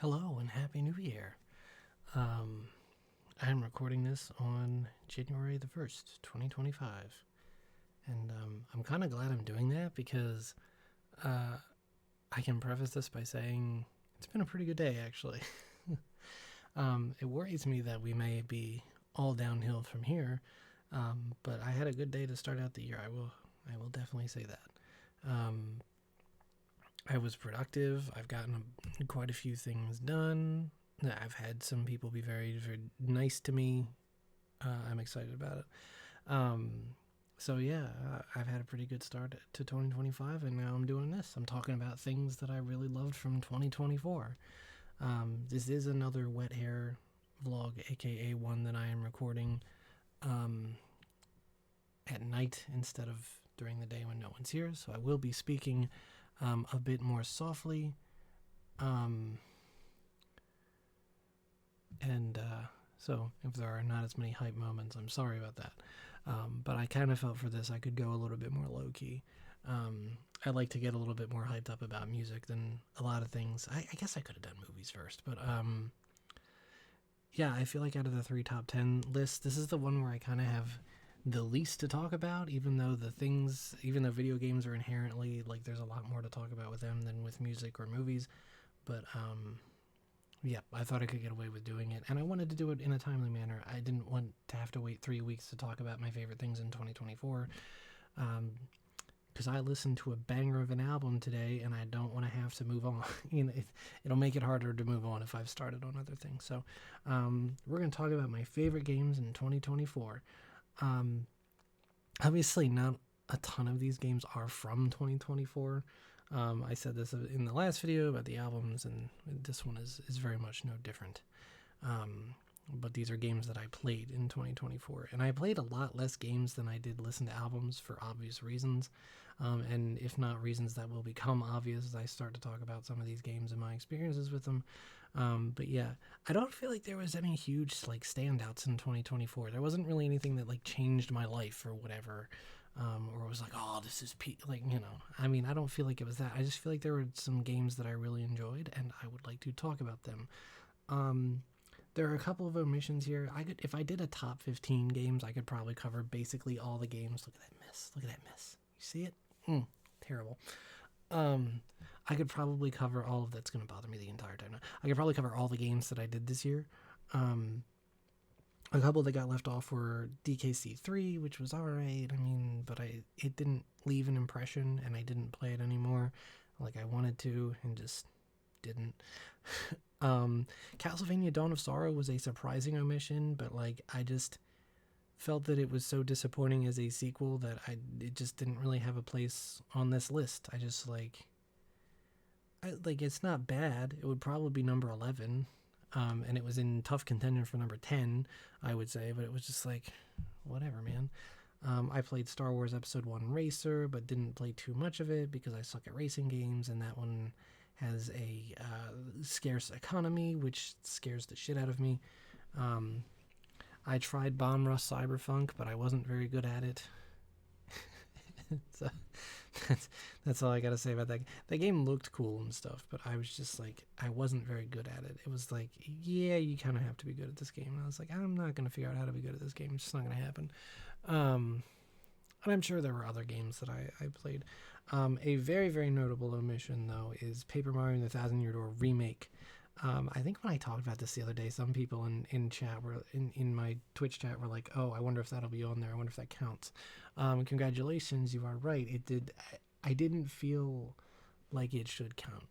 Hello and Happy New Year. Um, I'm recording this on January the 1st, 2025. And I'm kind of glad I'm doing that because uh, I can preface this by saying it's been a pretty good day, actually. It worries me that we may be all downhill from here, but I had a good day to start out the year. I will definitely say that. I was productive. I've gotten quite a few things done. I've had some people be very, very nice to me. I'm excited about it. Um, so yeah, I've had a pretty good start to 2025, and now I'm doing this. I'm talking about things that I really loved from 2024. This is another wet hair vlog, aka one that I am recording um, at night instead of during the day when no one's here. So I will be speaking a bit more softly. Um, and so if there are not as many hype moments, I'm sorry about that. But I kind of felt for this I could go a little bit more low key. I like to get a little bit more hyped up about music than a lot of things. I guess I could have done movies first, but yeah, I feel like out of the three top 10 lists, this is the one where I kind of have the least to talk about, even though video games are inherently, like, there's a lot more to talk about with them than with music or movies. But yeah, I thought I could get away with doing it, and I wanted to do it in a timely manner. I didn't want to have to wait 3 weeks to talk about my favorite things in 2024, because I listened to a banger of an album today, and I don't want to have to move on. It'll make it harder to move on if I've started on other things. So we're going to talk about my favorite games in 2024. Obviously, not a ton of these games are from 2024. I said this in the last video about the albums, and this one is very much no different. But these are games that I played in 2024, and I played a lot less games than I did listen to albums for obvious reasons, and if not reasons that will become obvious as I start to talk about some of these games and my experiences with them. But yeah, I don't feel like there was any huge like standouts in 2024. There wasn't really anything that like changed my life or whatever. Or it was like, oh, this is like, I mean, I don't feel like it was that. I just feel like there were some games that I really enjoyed, and I would like to talk about them. There are a couple of omissions here. If I did a top 15 games, I could probably cover basically all the games. Look at that mess. Look at that mess. You see it? Terrible. I could probably cover all of that's going to bother me the entire time. I could probably cover all the games that I did this year. A couple that got left off were DKC3, which was alright. I mean, but it didn't leave an impression, and I didn't play it anymore like I wanted to, and just didn't. Castlevania Dawn of Sorrow was a surprising omission, but like I just felt that it was so disappointing as a sequel that it just didn't really have a place on this list. I just like it's not bad. It would probably be number 11. And it was in tough contention for number 10, I would say, but it was just like, whatever, man. I played Star Wars Episode 1 Racer, but didn't play too much of it because I suck at racing games, and that one has a scarce economy, which scares the shit out of me. I tried Bomb Rush Cyberpunk, but I wasn't very good at it. So that's all I gotta say about that. That game looked cool and stuff, but I was just like, I wasn't very good at it. It was like, yeah, you kind of have to be good at this game. And I was like, I'm not gonna figure out how to be good at this game. It's just not gonna happen. And I'm sure there were other games that I played. A very, very notable omission, though, is Paper Mario and the Thousand Year Door Remake. I think when I talked about this the other day, some people in chat were in my Twitch chat were like, "Oh, I wonder if that'll be on there. I wonder if that counts." Congratulations, you are right. It did. I didn't feel like it should count.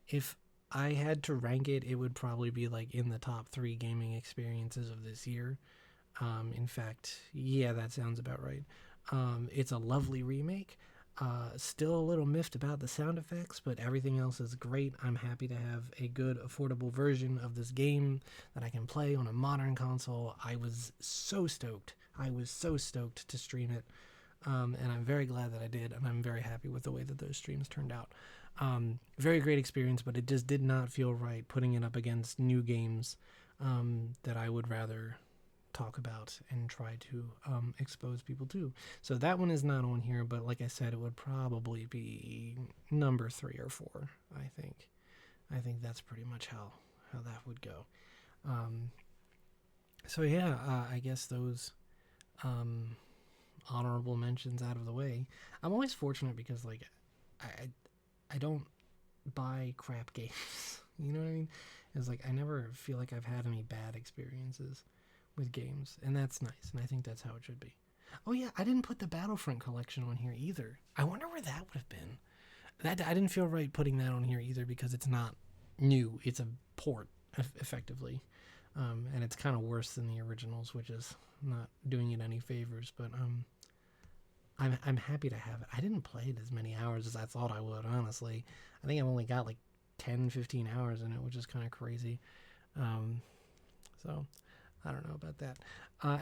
If I had to rank it, it would probably be like in the top 3 gaming experiences of this year. In fact, yeah, that sounds about right. It's a lovely remake. Still a little miffed about the sound effects, but everything else is great. I'm happy to have a good, affordable version of this game that I can play on a modern console. I was so stoked. I was so stoked to stream it, and I'm very glad that I did, and I'm very happy with the way that those streams turned out. Very great experience, but it just did not feel right putting it up against new games that I would rather talk about and try to expose people to. So that one is not on here, but like I said, it would probably be number 3 or 4. I think that's pretty much how how that would go. So yeah, I guess those honorable mentions out of the way. I'm always fortunate because like I don't buy crap games. You know what I mean? It's like I never feel like I've had any bad experiences with games, and that's nice, and I think that's how it should be. Oh yeah, I didn't put the Battlefront collection on here either. I wonder where that would have been. That I didn't feel right putting that on here either because it's not new. It's a port, effectively, and it's kind of worse than the originals, which is not doing it any favors. But I'm happy to have it. I didn't play it as many hours as I thought I would. Honestly, I think I've only got like 10, 15 hours in it, which is kind of crazy. So I don't know about that.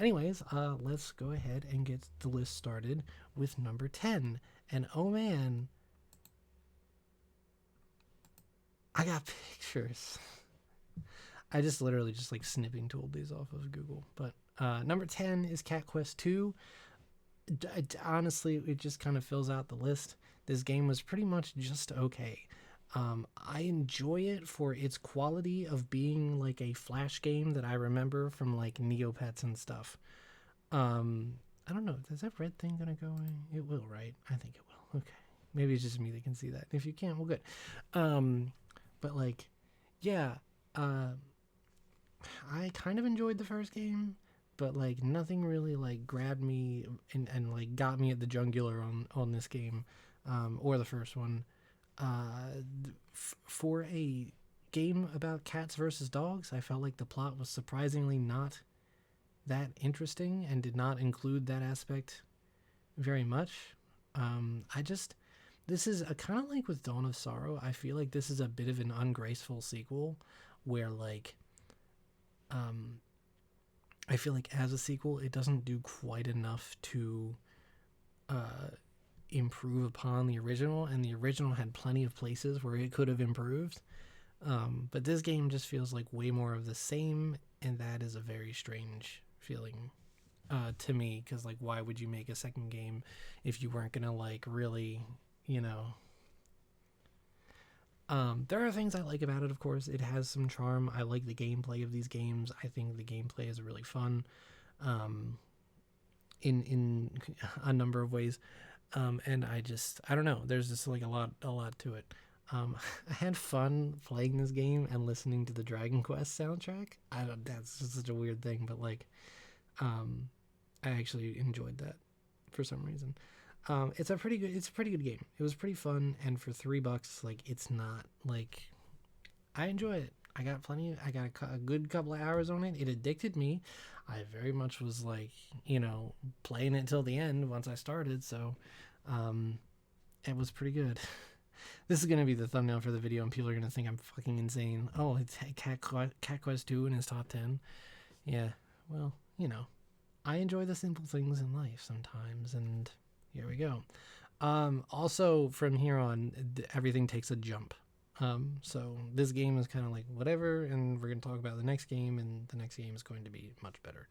Anyways, let's go ahead and get the list started with number 10. And oh man, I got pictures. I just literally just like snipping tooled these off of Google. But number 10 is Cat Quest 2. Honestly, it just kind of fills out the list. This game was pretty much just okay. I enjoy it for its quality of being like a flash game that I remember from like Neopets and stuff. I don't know. Is that red thing gonna go away? It will, right? I think it will. Okay. Maybe it's just me that can see that. If you can't, well, good. But like, yeah. I kind of enjoyed the first game, but like nothing really like grabbed me and like got me at the jugular on this game, or the first one. For a game about cats versus dogs, I felt like the plot was surprisingly not that interesting and did not include that aspect very much. This is a kind of like with Dawn of Sorrow. I feel like this is a bit of an ungraceful sequel where like, I feel like as a sequel, it doesn't do quite enough to improve upon the original, and the original had plenty of places where it could have improved. But this game just feels like way more of the same, and that is a very strange feeling to me, because like, why would you make a second game if you weren't gonna like really, you know? There are things I like about it, of course. It has some charm. I like the gameplay of these games. I think the gameplay is really fun, in a number of ways. And I don't know. There's just like a lot to it. I had fun playing this game and listening to the Dragon Quest soundtrack. That's just such a weird thing, but like, I actually enjoyed that for some reason. It's a pretty good game. It was pretty fun, and for $3, like, it's not like, I enjoy it. I got a good couple of hours on it. It addicted me. I very much was like, playing it till the end once I started. So, it was pretty good. This is going to be the thumbnail for the video, and people are going to think I'm fucking insane. Oh, it's Cat Quest 2 in his top 10. Yeah, well, I enjoy the simple things in life sometimes, and here we go. Also, from here on, everything takes a jump. So this game is kind of like whatever, and we're going to talk about the next game, and the next game is going to be much better.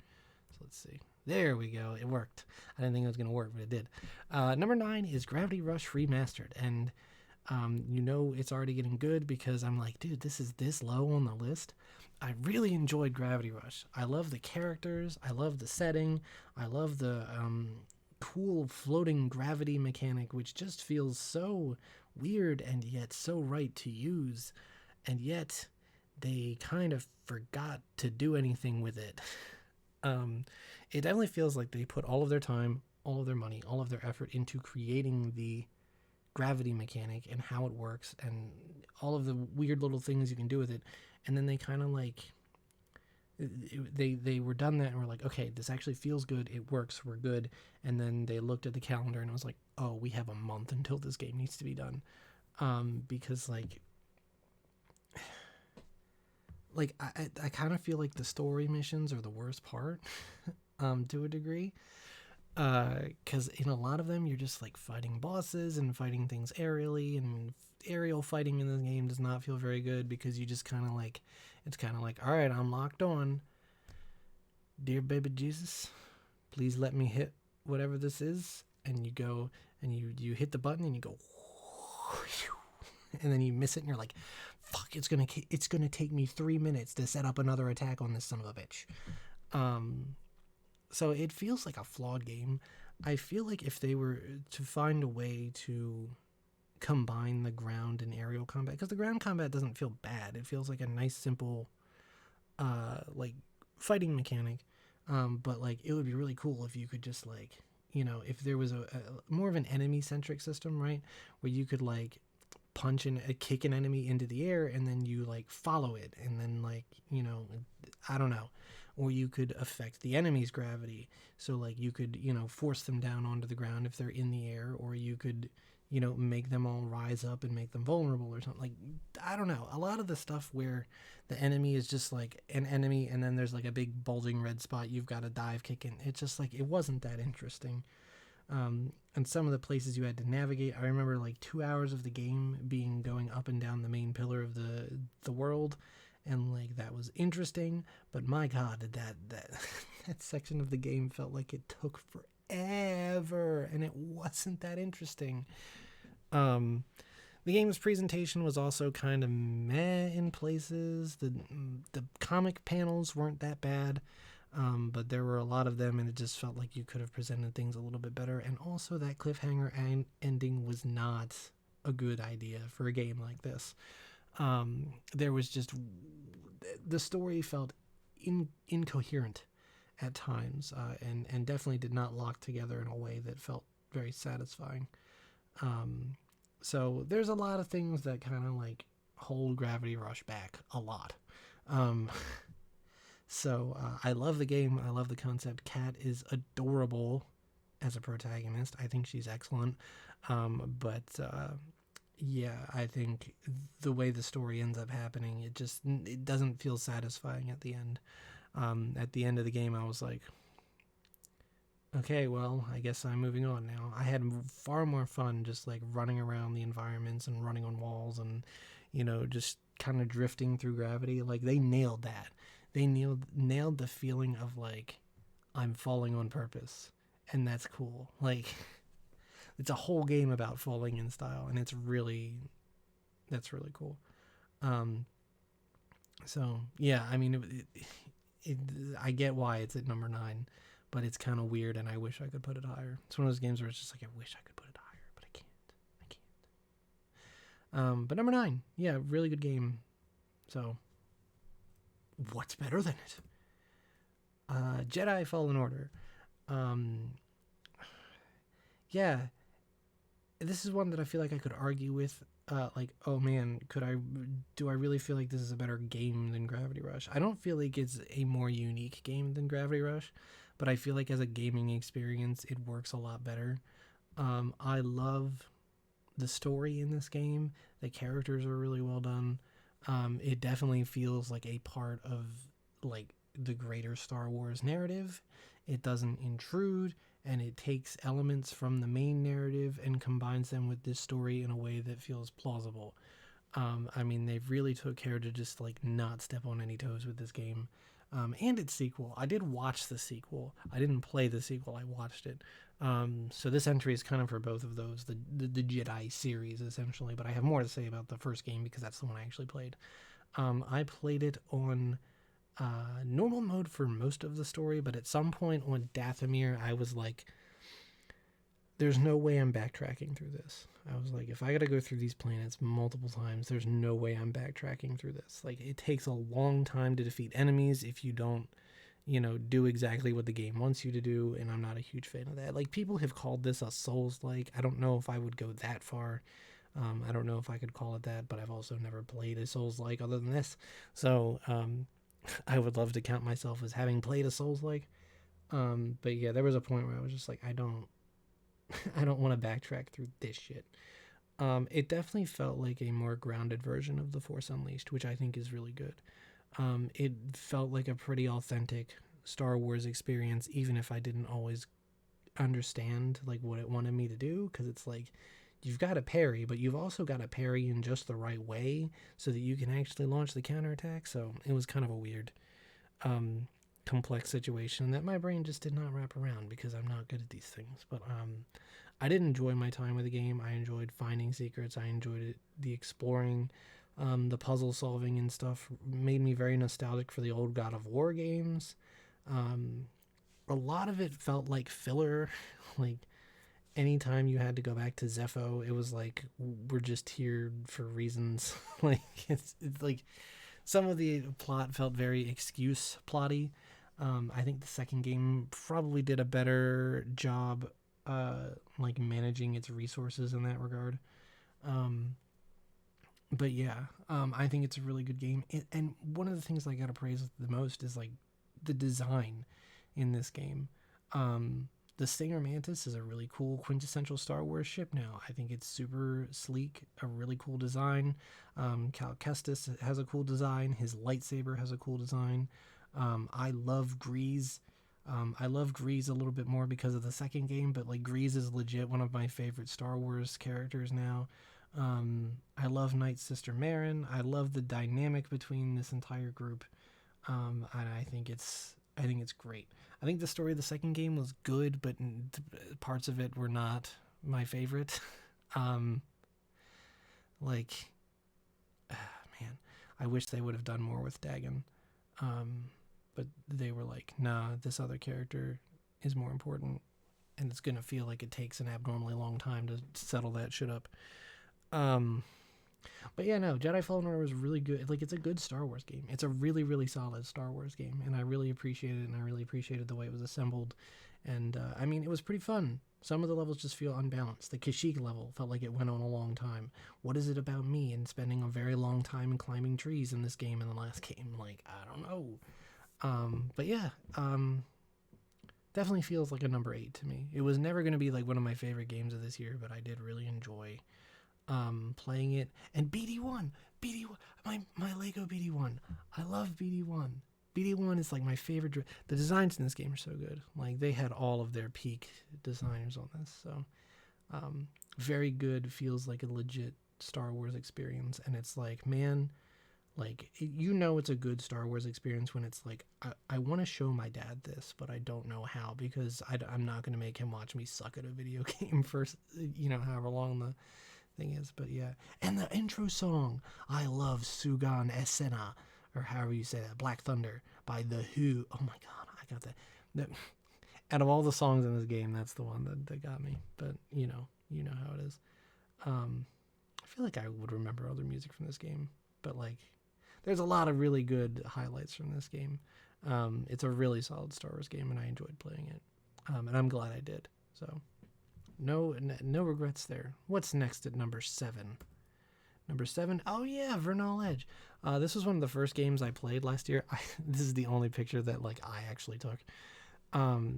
So let's see. There we go. It worked. I didn't think it was going to work, but it did. Number 9 is Gravity Rush Remastered, and it's already getting good because I'm like, dude, this is this low on the list. I really enjoyed Gravity Rush. I love the characters. I love the setting. I love the cool floating gravity mechanic, which just feels so weird and yet so right to use, and yet they kind of forgot to do anything with it. It definitely feels like they put all of their time, all of their money, all of their effort into creating the gravity mechanic and how it works and all of the weird little things you can do with it, and then they kind of like they were done that and were like, okay, this actually feels good, it works, we're good. And then they looked at the calendar and it was like, oh, we have a month until this game needs to be done. Because like I kind of feel like the story missions are the worst part, to a degree. Because in a lot of them you're just like fighting bosses and fighting things aerially, and aerial fighting in this game does not feel very good because you just kind of like, it's kind of like, all right, I'm locked on. Dear baby Jesus, please let me hit whatever this is. And you go and you hit the button and you go, and then you miss it and you're like, fuck, it's gonna take me 3 minutes to set up another attack on this son of a bitch. So it feels like a flawed game. I feel like if they were to find a way to combine the ground and aerial combat, because the ground combat doesn't feel bad. It feels like a nice, simple, like fighting mechanic. But like it would be really cool if you could just like, if there was a more of an enemy centric system, right, where you could like punch and kick an enemy into the air and then you like follow it and then like I don't know, or you could affect the enemy's gravity, so like you could force them down onto the ground if they're in the air, or you could make them all rise up and make them vulnerable or something. Like, I don't know, a lot of the stuff where the enemy is just like an enemy and then there's like a big bulging red spot you've got to dive kick in, it's just like it wasn't that interesting. And some of the places you had to navigate, I remember like 2 hours of the game being going up and down the main pillar of the world, and like that was interesting, but my god, did that that section of the game felt like it took forever and it wasn't that interesting. The game's presentation was also kind of meh in places. The comic panels weren't that bad. But there were a lot of them, and it just felt like you could have presented things a little bit better. And also, that cliffhanger ending was not a good idea for a game like this. There was just the story felt incoherent at times, and definitely did not lock together in a way that felt very satisfying. So there's a lot of things that kind of like hold Gravity Rush back a lot. So I love the game. I love the concept. Kat is adorable as a protagonist. I think she's excellent. But yeah, I think the way the story ends up happening, it doesn't feel satisfying at the end. At the end of the game, I was like, okay, well, I guess I'm moving on now. I had far more fun just like running around the environments and running on walls and, just kind of drifting through gravity. Like, they nailed that. They nailed the feeling of like I'm falling on purpose, and that's cool. Like, it's a whole game about falling in style, and that's really cool. So yeah, I mean, I get why it's at number 9, but it's kind of weird, and I wish I could put it higher. It's one of those games where it's just like I wish I could put it higher, but I can't. But number 9, yeah, really good game. So. What's better than it? Jedi Fallen Order. Yeah, this is one that I feel like I could argue with. Like, oh man, do I really feel like this is a better game than Gravity Rush? I don't feel like it's a more unique game than Gravity Rush, but I feel like as a gaming experience, it works a lot better. I love the story in this game. The characters are really well done. It definitely feels like a part of like the greater Star Wars narrative. It doesn't intrude, and it takes elements from the main narrative and combines them with this story in a way that feels plausible. I mean, they really took care to just like not step on any toes with this game. And its sequel. I did watch the sequel. I didn't play the sequel. I watched it. So this entry is kind of for both of those, the Jedi series essentially. But I have more to say about the first game because that's the one I actually played. I played it on normal mode for most of the story, but at some point on Dathomir, I was like, there's no way I'm backtracking through this. I was like, if I gotta go through these planets multiple times, there's no way I'm backtracking through this. Like, it takes a long time to defeat enemies if you don't, do exactly what the game wants you to do, and I'm not a huge fan of that. Like, people have called this a Souls-like. I don't know if I would go that far. I don't know if I could call it that, but I've also never played a Souls-like other than this. So, I would love to count myself as having played a Souls-like. But yeah, there was a point where I was just like, I don't want to backtrack through this shit. It definitely felt like a more grounded version of The Force Unleashed, which I think is really good. It felt like a pretty authentic Star Wars experience, even if I didn't always understand like what it wanted me to do, because it's like you've got to parry, but you've also got to parry in just the right way so that you can actually launch the counterattack. So it was kind of a weird, complex situation that my brain just did not wrap around because I'm not good at these things. But I did enjoy my time with the game. I enjoyed finding secrets. I enjoyed the exploring. The puzzle solving and stuff made me very nostalgic for the old God of War games. Um, a lot of it felt like filler. Like anytime you had to go back to Zepho, it was like we're just here for reasons. Like it's like some of the plot felt very excuse plotty. I think the second game probably did a better job, like managing its resources in that regard. Um, but yeah, I think it's a really good game. And one of the things I gotta praise the most is like the design in this game. The Stinger Mantis is a really cool quintessential Star Wars ship now. I think it's super sleek, a really cool design. Cal Kestis has a cool design. His lightsaber has a cool design. I love Grease. I love Grease a little bit more because of the second game, but like Grease is legit one of my favorite Star Wars characters now. I love Knight's sister Marin. I love the dynamic between this entire group, and I think it's great. I think the story of the second game was good, but parts of it were not my favorite. um, like, man, I wish they would have done more with Dagon. Um, but they were like, nah, this other character is more important, and it's gonna feel like it takes an abnormally long time to settle that shit up. Um, but yeah, no, Jedi Fallen Order was really good. Like, it's a good Star Wars game. It's a really, really solid Star Wars game, and I really appreciate it, and I really appreciated the way it was assembled. And I mean, it was pretty fun. Some of the levels just feel unbalanced. The Kashyyyk level felt like it went on a long time. What is it about me and spending a very long time and climbing trees in this game and the last game? Like, I don't know. But yeah, definitely feels like a number 8 to me. It was never going to be like one of my favorite games of this year, but I did really enjoy playing it. And BD1, BD1, my Lego BD1. I love BD1. BD1 is like my favorite. The designs in this game are so good. Like they had all of their peak designers on this, so very good. Feels like a legit Star Wars experience, and it's like, man, like it's a good Star Wars experience when it's like I want to show my dad this, but I don't know how because I'm not going to make him watch me suck at a video game for however long the thing is. But yeah, and the intro song, I love Sugan Esena, or however you say that, Black Thunder by The Who. Oh my god, I got that. Out of all the songs in this game, that's the one that got me. But you know how it is. I feel like I would remember other music from this game, but like there's a lot of really good highlights from this game. It's a really solid Star Wars game, and I enjoyed playing it, and I'm glad I did. So no regrets there. What's next at number 7? Number 7, oh yeah, Vernal Edge. This was one of the first games I played last year. This is the only picture that like I actually took.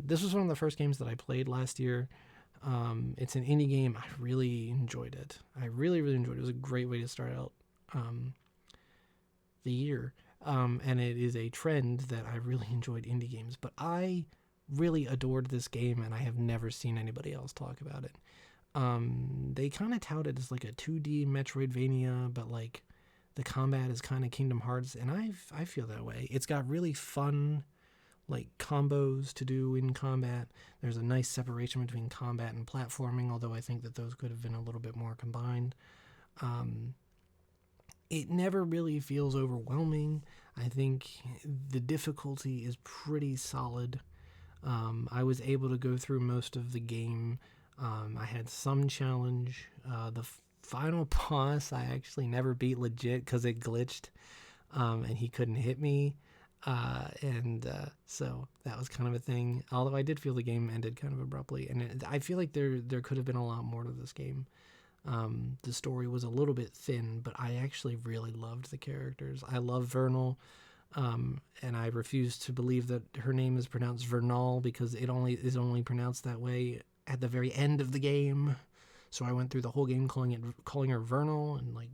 This was one of the first games that I played last year. It's an indie game. I really enjoyed it. I really, really enjoyed it. It was a great way to start out the year. And it is a trend that I really enjoyed indie games. But I really adored this game, and I have never seen anybody else talk about it. They kind of tout it as like a 2D Metroidvania, but like the combat is kind of Kingdom Hearts, and I feel that way. It's got really fun like combos to do in combat. There's a nice separation between combat and platforming, although I think that those could have been a little bit more combined. It never really feels overwhelming. I think the difficulty is pretty solid. I was able to go through most of the game. I had some challenge. The final boss I actually never beat legit because it glitched, and he couldn't hit me. So that was kind of a thing. Although I did feel the game ended kind of abruptly, and I feel like there could have been a lot more to this game. The story was a little bit thin, but I actually really loved the characters. I love Vernal, and I refuse to believe that her name is pronounced Vernal because it only is only pronounced that way at the very end of the game. So I went through the whole game calling her Vernal, and like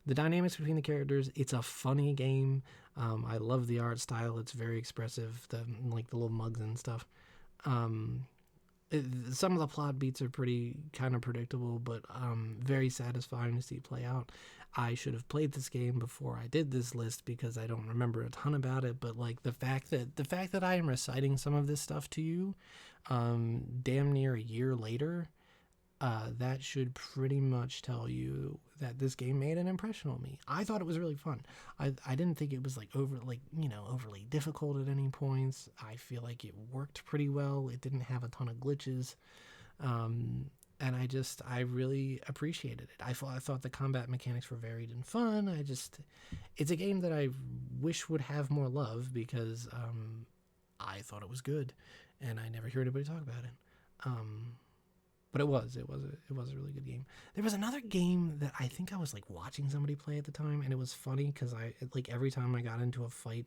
the dynamics between the characters. It's a funny game. I love the art style. It's very expressive. The little mugs and stuff. Some of the plot beats are pretty kind of predictable, but very satisfying to see play out. I should have played this game before I did this list because I don't remember a ton about it. But like the fact that I am reciting some of this stuff to you, damn near a year later, that should pretty much tell you that this game made an impression on me. I thought it was really fun. I didn't think it was like overly difficult at any points. I feel like it worked pretty well. It didn't have a ton of glitches. And I really appreciated it. I thought the combat mechanics were varied and fun. It's a game that I wish would have more love because I thought it was good, and I never hear anybody talk about it. But it was a really good game. There was another game that I think I was like watching somebody play at the time, and it was funny because every time I got into a fight,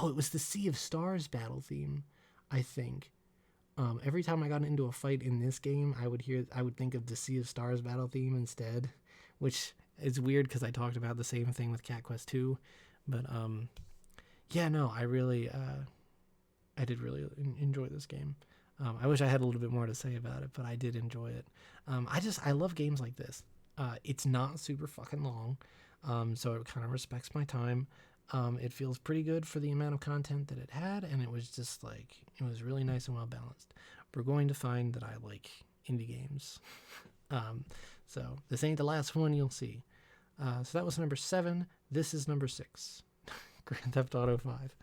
it was the Sea of Stars battle theme, I think. Every time I got into a fight in this game, I would think of the Sea of Stars battle theme instead, which is weird because I talked about the same thing with Cat Quest 2. But yeah, no, I did really enjoy this game. I wish I had a little bit more to say about it, but I did enjoy it. I love games like this. It's not super fucking long, so it kind of respects my time. It feels pretty good for the amount of content that it had, and it was just like, it was really nice and well balanced. We're going to find that I like indie games. So this ain't the last one, you'll see. So that was number 7. This is number 6. Grand Theft Auto 5.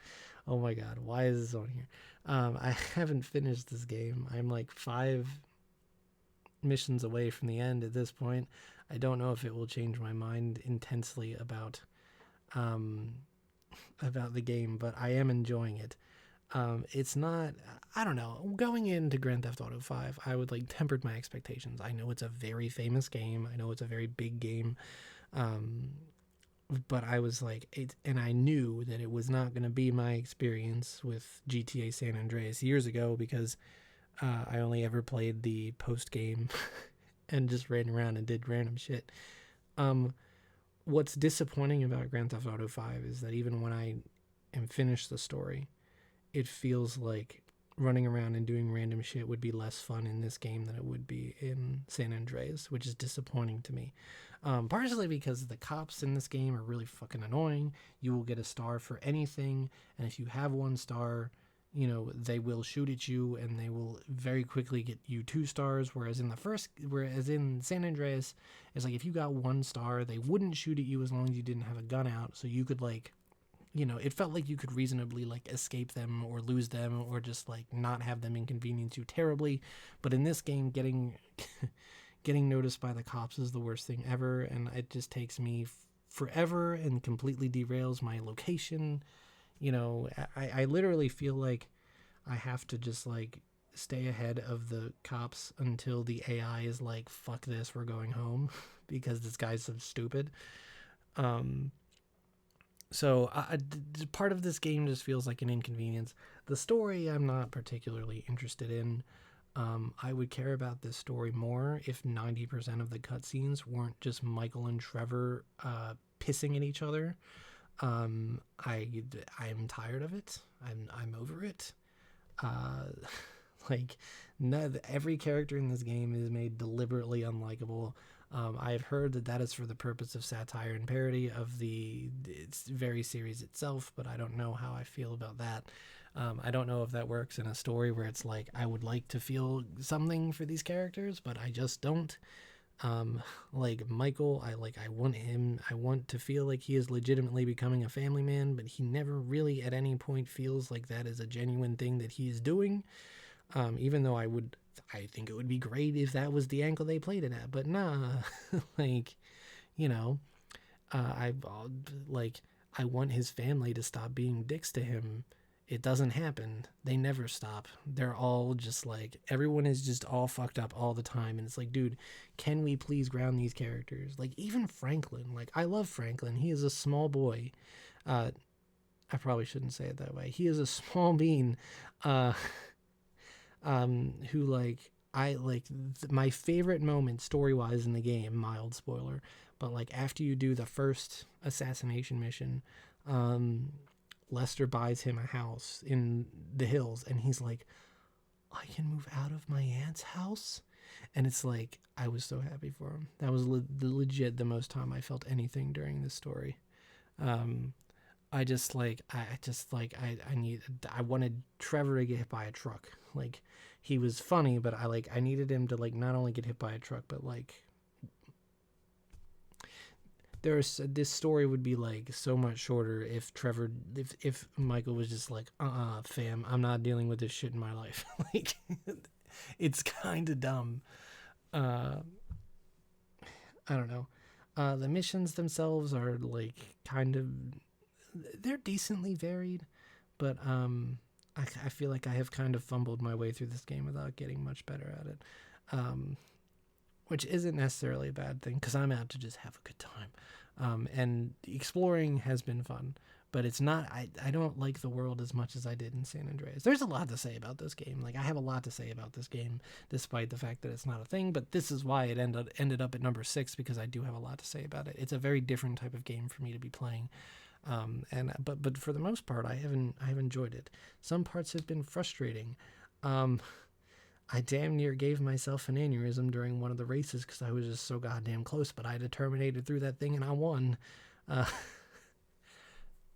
Oh my god, why is this on here? I haven't finished this game. I'm like 5 missions away from the end at this point. I don't know if it will change my mind intensely about the game, but I am enjoying it. It's not, I don't know, going into Grand Theft Auto 5, I would like tempered my expectations. I know it's a very famous game. I know it's a very big game. But I was like, and I knew that it was not going to be my experience with GTA San Andreas years ago because I only ever played the post game and just ran around and did random shit. What's disappointing about Grand Theft Auto 5 is that even when I am finished the story, it feels like running around and doing random shit would be less fun in this game than it would be in San Andreas, which is disappointing to me. Partially because the cops in this game are really fucking annoying. You will get a star for anything, and if you have 1 star, they will shoot at you and they will very quickly get you 2 stars, whereas in San Andreas, it's like if you got 1 star, they wouldn't shoot at you as long as you didn't have a gun out, so you could it felt like you could reasonably escape them or lose them or just not have them inconvenience you terribly. But in this game, getting noticed by the cops is the worst thing ever, and it just takes me forever and completely derails my location. I literally feel like I have to just stay ahead of the cops until the AI is like, fuck this, we're going home because this guy's so stupid. So part of this game just feels like an inconvenience. The story I'm not particularly interested in. I would care about this story more if 90% of the cutscenes weren't just Michael and Trevor pissing at each other. I'm tired of it. I'm over it. Every character in this game is made deliberately unlikable. I've heard that is for the purpose of satire and parody of the very series itself, but I don't know how I feel about that. I don't know if that works in a story where it's like, I would like to feel something for these characters, but I just don't. Michael, I want to feel like he is legitimately becoming a family man, but he never really at any point feels like that is a genuine thing that he is doing. Even though I think it would be great if that was the angle they played it at, but nah, I want his family to stop being dicks to him. It doesn't happen. They never stop. They're all just everyone is just all fucked up all the time. And it's like, dude, can we please ground these characters? Even Franklin, I love Franklin. He is a small boy. I probably shouldn't say it that way. He is a small bean, who my favorite moment story-wise in the game, mild spoiler, but after you do the first assassination mission, Lester buys him a house in the hills, and he's like, I can move out of my aunt's house? And it's I was so happy for him. That was legit the most time I felt anything during this story. I wanted Trevor to get hit by a truck. he was funny, but I needed him to like not only get hit by a truck, but like this story would be like so much shorter if Michael was just like, fam, I'm not dealing with this shit in my life. Like, it's kind of dumb. I don't know. The missions themselves are like they're decently varied, but I feel like I have kind of fumbled my way through this game without getting much better at it. Which isn't necessarily a bad thing because I'm out to just have a good time. And exploring has been fun, but it's not, I don't like the world as much as I did in San Andreas. There's a lot to say about this game. Like, I have a lot to say about this game, despite the fact that it's not a thing, but this is why it ended up at number 6, because I do have a lot to say about it. It's a very different type of game for me to be playing. But for the most part, I've enjoyed it. Some parts have been frustrating. I damn near gave myself an aneurysm during one of the races because I was just so goddamn close, but I terminated through that thing and I won.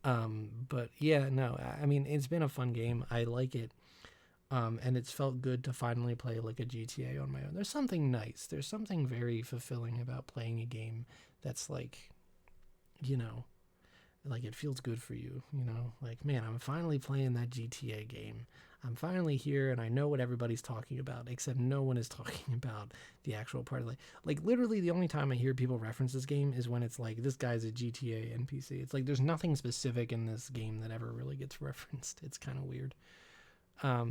But yeah, no, I mean, it's been a fun game. I like it. And it's felt good to finally play like a GTA on my own. There's something nice. There's something very fulfilling about playing a game that's like, like it feels good for you, like, man, I'm finally playing that GTA game. I'm finally here and I know what everybody's talking about, except no one is talking about the actual part of like literally the only time I hear people reference this game is when it's like, this guy's a GTA NPC. It's like, there's nothing specific in this game that ever really gets referenced. It's kind of weird. But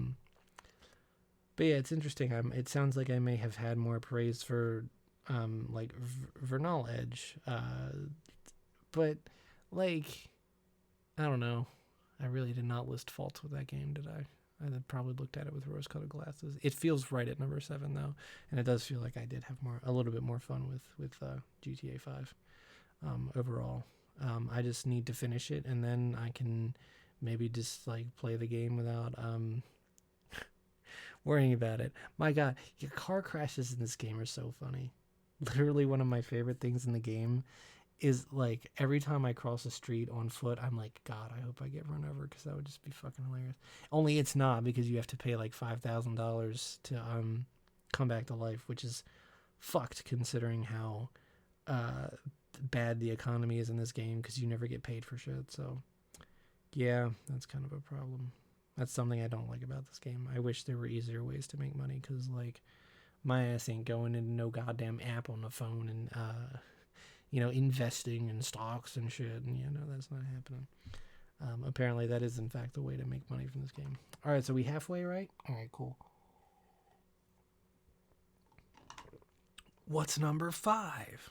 yeah, it's interesting. It sounds like I may have had more praise for, like Vernal Edge. But like, I don't know. I really did not list faults with that game, did I? I probably looked at it with rose-colored glasses. It feels right at number 7 though, and it does feel like I did have a little bit more fun with GTA 5 overall. I just need to finish it, and then I can maybe just like play the game without worrying about it. My God, your car crashes in this game are so funny. Literally one of my favorite things in the game is like every time I cross a street on foot, I'm like, God, I hope I get run over, because that would just be fucking hilarious. Only it's not, because you have to pay like $5,000 to come back to life, which is fucked considering how bad the economy is in this game, because you never get paid for shit. So yeah, that's kind of a problem. That's something I don't like about this game. I wish there were easier ways to make money, because like my ass ain't going into no goddamn app on the phone and investing in stocks and shit, and that's not happening. Apparently that is in fact the way to make money from this game. All right, so we halfway, right? All right, cool. What's number 5?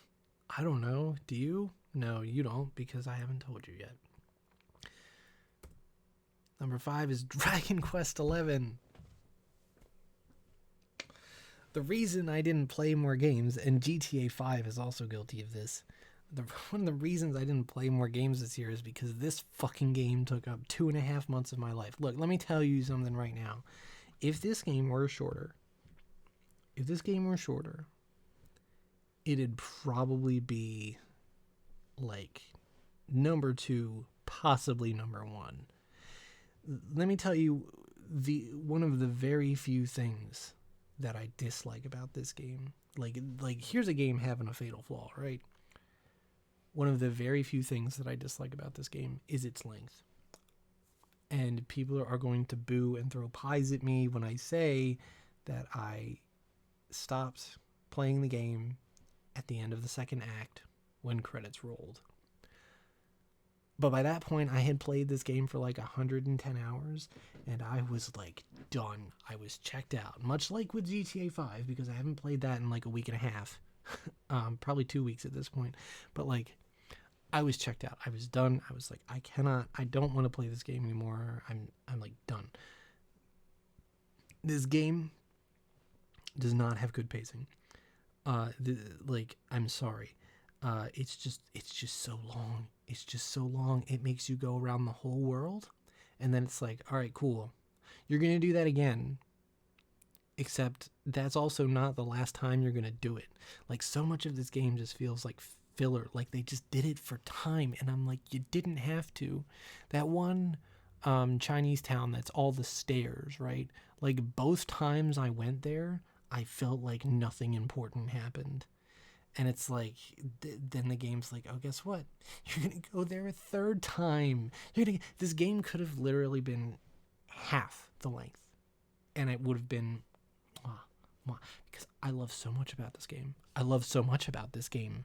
I don't know. Do you? No, you don't, because I haven't told you yet. Number 5 is Dragon Quest XI. The reason I didn't play more games, and GTA 5 is also guilty of this, one of the reasons I didn't play more games this year is because this fucking game took up 2.5 months of my life. Look, let me tell you something right now. If this game were shorter, it'd probably be like number 2, possibly number 1. Let me tell you one of the very few things that I dislike about this game. Like here's a game having a fatal flaw, right? One of the very few things that I dislike about this game is its length. And people are going to boo and throw pies at me when I say that I stopped playing the game at the end of the second act when credits rolled. But by that point, I had played this game for like 110 hours, and I was like done. I was checked out, much like with GTA 5, because I haven't played that in like a week and a half, probably 2 weeks at this point. But like, I was checked out. I was done. I was like, I don't want to play this game anymore. I'm like done. This game does not have good pacing. I'm sorry. It's just so long. It's just so long. It makes you go around the whole world, and then it's like, all right, cool. You're going to do that again, except that's also not the last time you're going to do it. Like, so much of this game just feels like filler. Like, they just did it for time, and I'm like, you didn't have to. That one Chinese town that's all the stairs, right? Like both times I went there, I felt like nothing important happened. And it's like, then the game's like, oh, guess what? You're gonna go there a third time. This game could have literally been half the length, and it would have been, because I love so much about this game. I love so much about this game.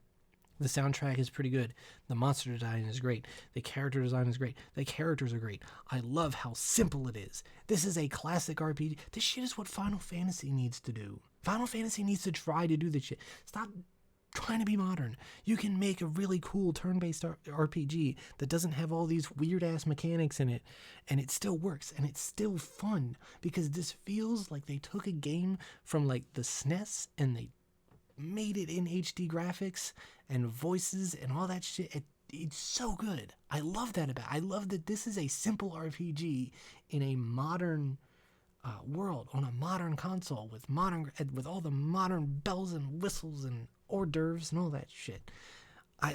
The soundtrack is pretty good. The monster design is great. The character design is great. The characters are great. I love how simple it is. This is a classic RPG. This shit is what Final Fantasy needs to do. Final Fantasy needs to try to do this shit. Stop trying to be modern. You can make a really cool turn-based RPG that doesn't have all these weird-ass mechanics in it, and it still works, and it's still fun, because this feels like they took a game from like the SNES and they made it in HD graphics and voices and all that shit. It's so good. I love that about it. I love that this is a simple RPG in a modern world on a modern console with all the modern bells and whistles and hors d'oeuvres and all that shit. I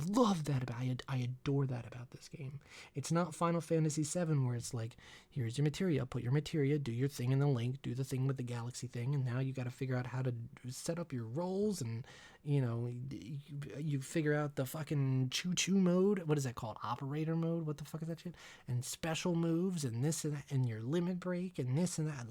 love that about it. I adore that about this game. It's not Final Fantasy VII where it's like, here's your materia, put your materia, do your thing in the link, do the thing with the galaxy thing, and now you got to figure out how to set up your roles, and you figure out the fucking choo-choo mode. What is that called? Operator mode? What the fuck is that shit? And special moves and this and that, and your limit break and this and that.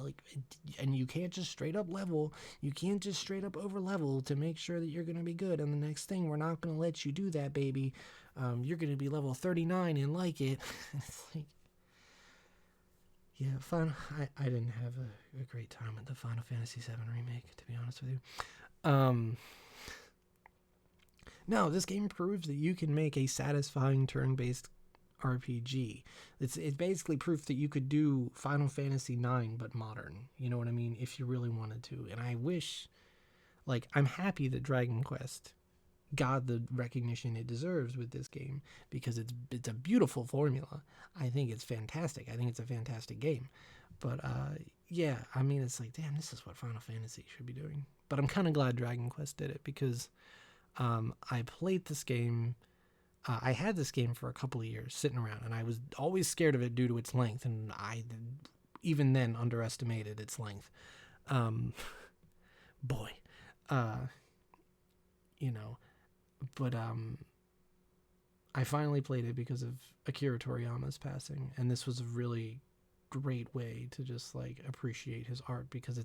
And you can't just straight up level. You can't just straight up over level to make sure that you're going to be good. And the next thing, we're not going to let you do that, baby. You're going to be level 39 and like it. It's like, yeah, fun. I didn't have a great time with the Final Fantasy VII remake, to be honest with you. No, this game proves that you can make a satisfying turn-based RPG. It's basically proof that you could do Final Fantasy IX but modern. You know what I mean? If you really wanted to. And I wish, I'm happy that Dragon Quest got the recognition it deserves with this game, because it's a beautiful formula. I think it's fantastic. I think it's a fantastic game. But yeah, I mean, it's like, damn, this is what Final Fantasy should be doing. But I'm kind of glad Dragon Quest did it, because I played this game. I had this game for a couple of years sitting around, and I was always scared of it due to its length, and I even then underestimated its length. Boy, but I finally played it because of Akira Toriyama's passing, and this was a really great way to just appreciate his art, because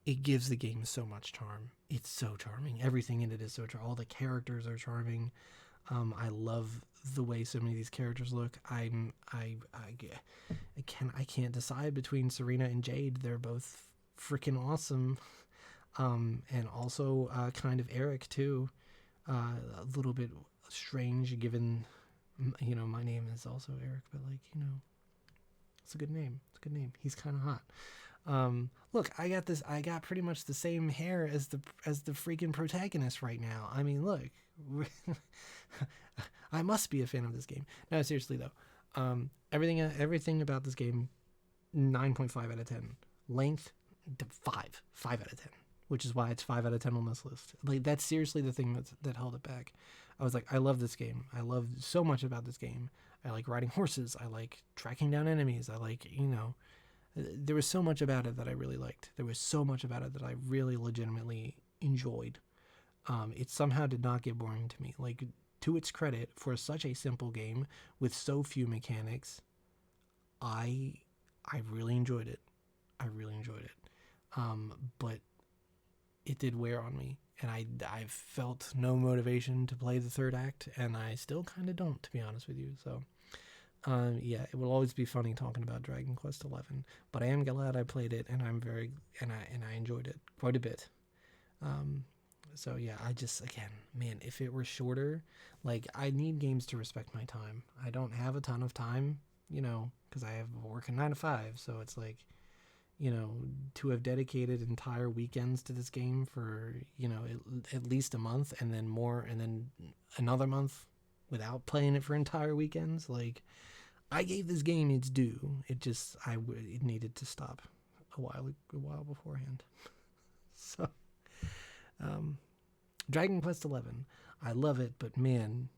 it gives the game so much charm. It's so charming. Everything in it is so charming. All the characters are charming. I love the way so many of these characters look. I can't decide between Serena and Jade. They're both freaking awesome. And also kind of Eric too. A little bit strange given, my name is also Eric, but it's a good name. It's a good name. He's kind of hot. Look, I got pretty much the same hair as the freaking protagonist right now. I mean, look, I must be a fan of this game. No, seriously though, everything about this game, 9.5 out of 10. Length, 5 out of 10, which is why it's 5 out of 10 on this list. That's seriously the thing that held it back. I was like, I love this game. I love so much about this game. I like riding horses. I like tracking down enemies. I like, there was so much about it that I really liked. There was so much about it that I really legitimately enjoyed. It somehow did not get boring to me. To its credit, for such a simple game with so few mechanics, I really enjoyed it. I really enjoyed it. But it did wear on me, and I felt no motivation to play the third act, and I still kind of don't, to be honest with you. So, yeah, it will always be funny talking about Dragon Quest XI, but I am glad I played it, and I enjoyed it quite a bit. So yeah, I just, again, man, if it were shorter, I need games to respect my time. I don't have a ton of time, because I have work 9 to 5, so it's to have dedicated entire weekends to this game for, at least a month, and then more, and then another month without playing it for entire weekends. I gave this game its due. It just, it needed to stop a while beforehand. So, Dragon Quest XI, I love it, but man,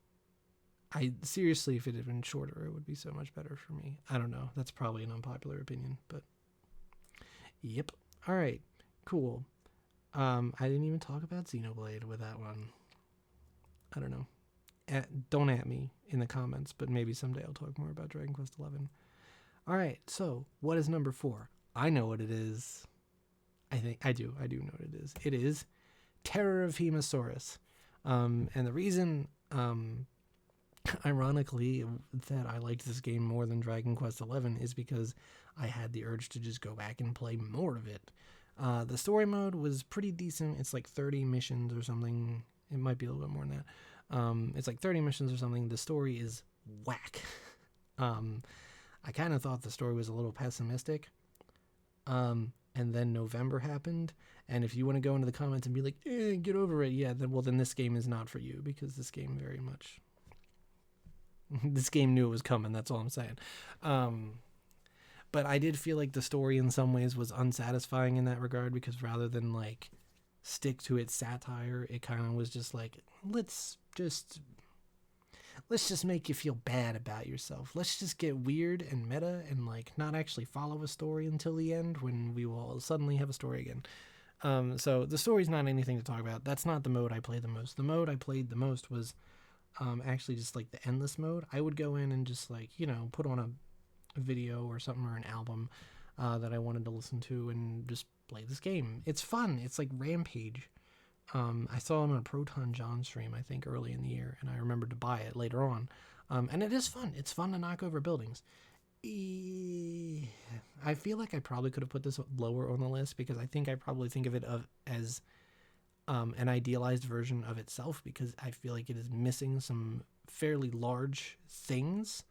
I seriously, if it had been shorter, it would be so much better for me. I don't know. That's probably an unpopular opinion, but yep. All right, cool. I didn't even talk about Xenoblade with that one. I don't know. Don't at me in the comments, but maybe someday I'll talk more about Dragon Quest XI. All right, so what is number 4? I know what it is. I think I do. I do know what it is. It is Terror of Hemosaurus. And the reason, ironically, that I liked this game more than Dragon Quest XI is because I had the urge to just go back and play more of it. The story mode was pretty decent. It's like 30 missions or something. It might be a little bit more than that. It's like 30 missions or something. The story is whack. I kind of thought the story was a little pessimistic. And then November happened. And if you want to go into the comments and be like, get over it, yeah, then this game is not for you, because this game very much, this game knew it was coming. That's all I'm saying. But I did feel like the story in some ways was unsatisfying in that regard, because rather than like stick to its satire, it kind of was just like, let's just make you feel bad about yourself. Let's just get weird and meta and like not actually follow a story until the end, when we will suddenly have a story again. So the story's not anything to talk about. That's not the mode I played the most. The mode I played the most was actually just like the endless mode. I would go in and just like, put on a video or something, or an album that I wanted to listen to, and just play this game. It's fun. It's like Rampage. I saw him on a Proton John stream, I think, early in the year, and I remembered to buy it later on. And it is fun. It's fun to knock over buildings. I feel like I probably could have put this lower on the list, because I think I probably think of it as an idealized version of itself, because I feel like it is missing some fairly large things.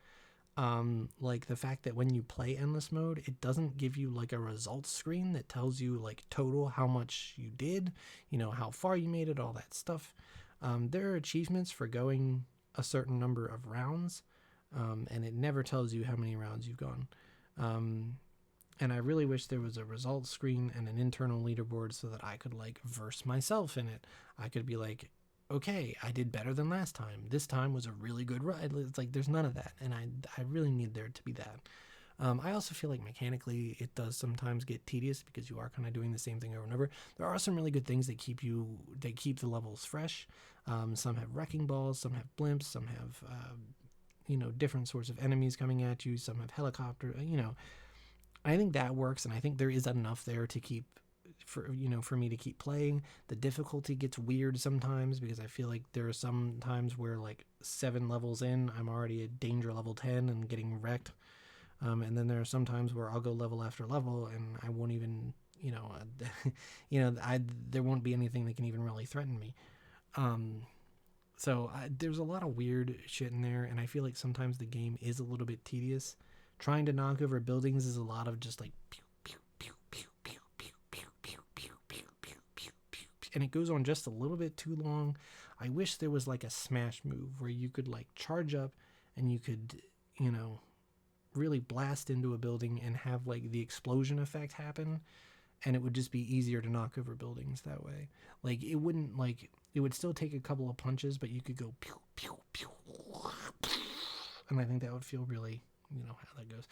Like the fact that when you play endless mode, it doesn't give you like a results screen that tells you like total how much you did, how far you made it, all that stuff. There are achievements for going a certain number of rounds, and it never tells you how many rounds you've gone. And I really wish there was a results screen and an internal leaderboard so that I could like verse myself in it. I could be like, okay, I did better than last time. This time was a really good ride. It's like there's none of that, and I really need there to be that. I also feel like mechanically it does sometimes get tedious, because you are kind of doing the same thing over and over. There are some really good things that keep the levels fresh. Some have wrecking balls, some have blimps, some have different sorts of enemies coming at you. Some have helicopter. I think that works, and I think there is enough there to keep for me to keep playing. The difficulty gets weird sometimes, because I feel like there are some times where like 7 levels in, I'm already at danger level 10 and getting wrecked. And then there are some times where I'll go level after level and I won't even, there won't be anything that can even really threaten me. So there's a lot of weird shit in there, and I feel like sometimes the game is a little bit tedious. Trying to knock over buildings is a lot of just like pew, pew, pew, pew, pew, pew, pew, pew, pew, pew, pew, pew, pew, and it goes on just a little bit too long. I wish there was like a smash move where you could like charge up and you could, really blast into a building and have like the explosion effect happen, and it would just be easier to knock over buildings that way. Like it would still take a couple of punches, but you could go pew, pew, pew, and I think that would feel really, how that goes.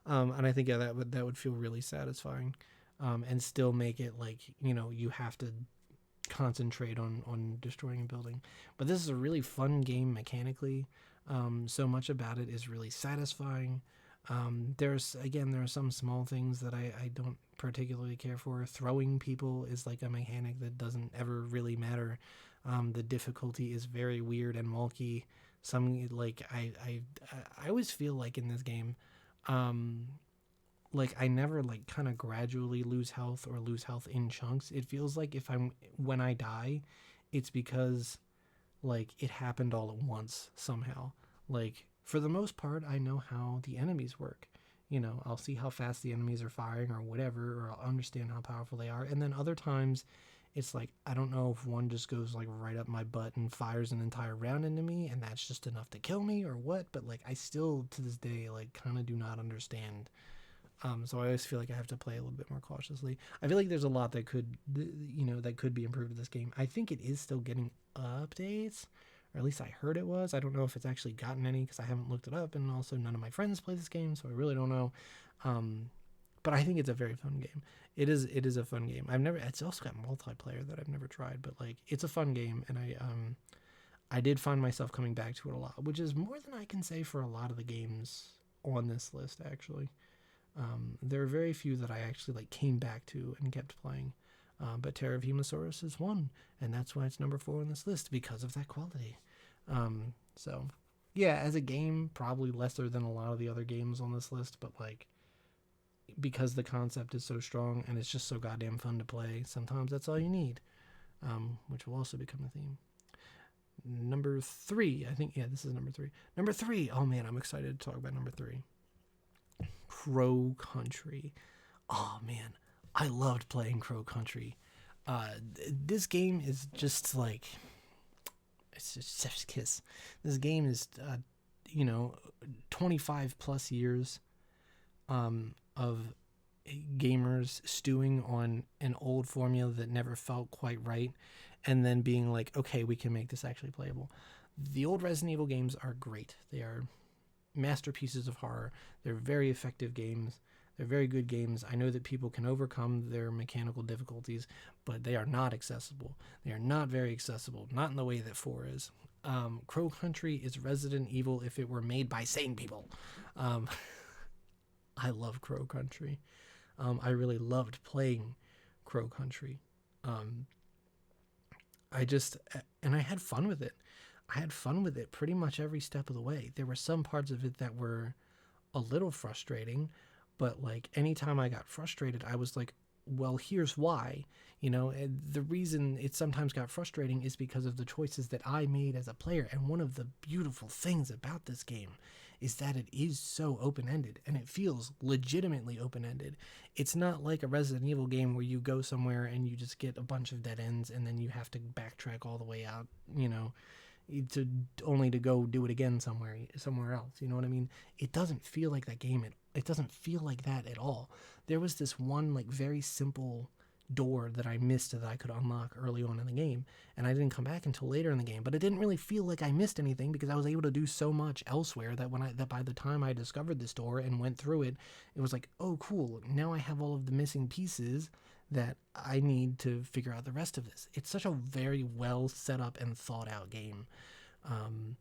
And I think that would feel really satisfying, and still make it like, you have to concentrate on destroying a building. But this is a really fun game mechanically. So much about it is really satisfying. There are some small things that I don't particularly care for. Throwing people is like a mechanic that doesn't ever really matter. The difficulty is very weird and wonky. I always feel like in this game, like I never like kind of gradually lose health or lose health in chunks. It feels like when I die, it's because like it happened all at once somehow. Like for the most part, I know how the enemies work. I'll see how fast the enemies are firing or whatever, or I'll understand how powerful they are. And then other times it's like, I don't know if one just goes like right up my butt and fires an entire round into me, and that's just enough to kill me or what. But like, I still to this day, like kind of do not understand. So I always feel like I have to play a little bit more cautiously. I feel like there's a lot that could be improved in this game. I think it is still getting updates, or at least I heard it was. I don't know if it's actually gotten any because I haven't looked it up, and also none of my friends play this game, so I really don't know. But I think it's a very fun game. It is a fun game. It's also got multiplayer that I've never tried, but like it's a fun game, and I did find myself coming back to it a lot, which is more than I can say for a lot of the games on this list, actually. There are very few that I actually like came back to and kept playing. But Terror of Hemosaurus is one, and that's why it's number 4 on this list, because of that quality. So, yeah, as a game, probably lesser than a lot of the other games on this list, but like, because the concept is so strong and it's just so goddamn fun to play, sometimes that's all you need, which will also become a theme. Number 3, I think, yeah, this is number 3. Number 3, oh man, I'm excited to talk about number 3. Crow Country. Oh man, I loved playing Crow Country. This game is just like, it's just chef's kiss. This game is, 25 plus years of gamers stewing on an old formula that never felt quite right, and then being like, okay, we can make this actually playable. The old Resident Evil games are great. They are masterpieces of horror. They're very effective games. They're very good games. I know that people can overcome their mechanical difficulties, but they are not accessible. They are not very accessible, not in the way that 4 is. Crow Country is Resident Evil if it were made by sane people. I love Crow Country. I really loved playing Crow Country. I had fun with it. I had fun with it pretty much every step of the way. There were some parts of it that were a little frustrating, but like anytime I got frustrated, I was like, well, here's why. And the reason it sometimes got frustrating is because of the choices that I made as a player. And one of the beautiful things about this game is that it is so open-ended, and it feels legitimately open-ended. It's not like a Resident Evil game where you go somewhere and you just get a bunch of dead ends and then you have to backtrack all the way out, to only to go do it again somewhere else. You know what I mean? It doesn't feel like that game. It doesn't feel like that at all. There was this one like very simple door that I missed that I could unlock early on in the game, and I didn't come back until later in the game. But it didn't really feel like I missed anything because I was able to do so much elsewhere that by the time I discovered this door and went through it, it was like, oh cool, now I have all of the missing pieces that I need to figure out the rest of this. It's such a very well set up and thought out game. And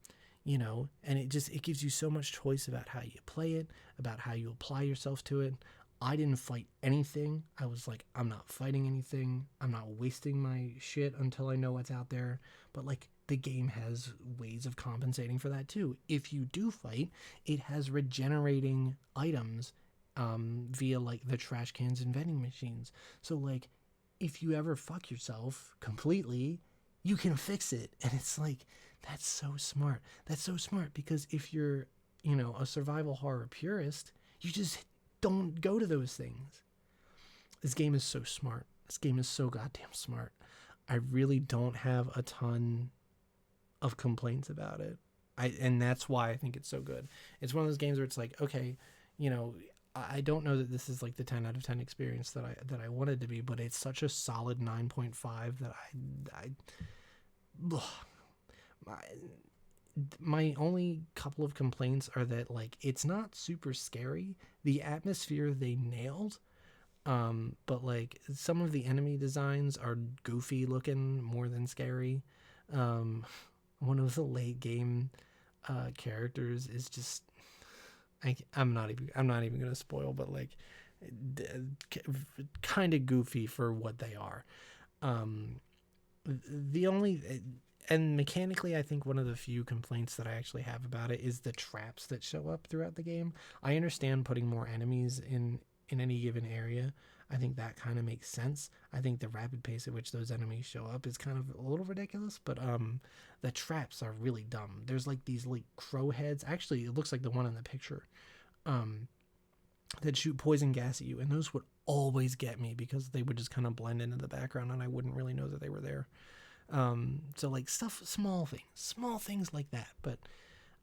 it gives you so much choice about how you play it, about how you apply yourself to it. I didn't fight anything. I was like, I'm not fighting anything. I'm not wasting my shit until I know what's out there. But like, the game has ways of compensating for that too. If you do fight, it has regenerating items via like the trash cans and vending machines. So like, if you ever fuck yourself completely, you can fix it. And it's like, that's so smart. That's so smart because if you're, a survival horror purist, you just don't go to those things. This game is so smart. This game is so goddamn smart. I really don't have a ton of complaints about it. And that's why I think it's so good. It's one of those games where it's like, okay, I don't know that this is like the 10 out of 10 experience that I wanted to be, but it's such a solid 9.5 that my only couple of complaints are that like it's not super scary. The atmosphere they nailed, but like some of the enemy designs are goofy looking more than scary. One of the late game characters is just I'm not even gonna spoil, but like kind of goofy for what they are. The only and mechanically, I think one of the few complaints that I actually have about it is the traps that show up throughout the game. I understand putting more enemies in any given area. I think that kind of makes sense. I think the rapid pace at which those enemies show up is kind of a little ridiculous, but the traps are really dumb. There's like these like crow heads. Actually, it looks like the one in the picture that shoot poison gas at you, and those would always get me because they would just kind of blend into the background and I wouldn't really know that they were there. So like small things like that. But